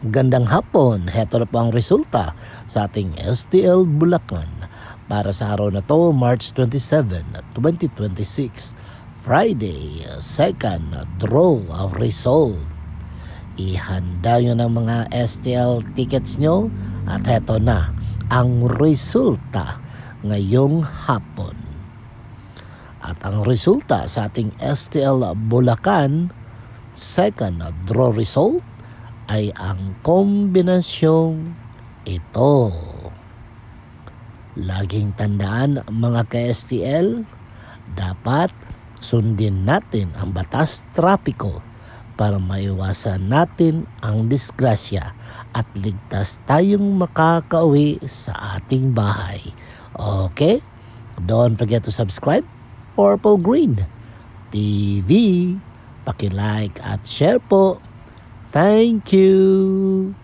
Gandang hapon, heto na po ang resulta sa ating STL Bulacan para sa araw na to, March 27, 2026, Friday, second draw of result. Ihanda nyo ng mga STL tickets nyo at heto na ang resulta ngayong hapon. At ang resulta sa ating STL Bulacan second draw result ay ang kombinasyong ito. Laging tandaan mga ka-STL, dapat sundin natin ang batas trapiko para maiwasan natin ang disgrasya at ligtas tayong makakauwi sa ating bahay. Okay? Don't forget to subscribe, Purple Green TV. Paki-like at share po. Thank you.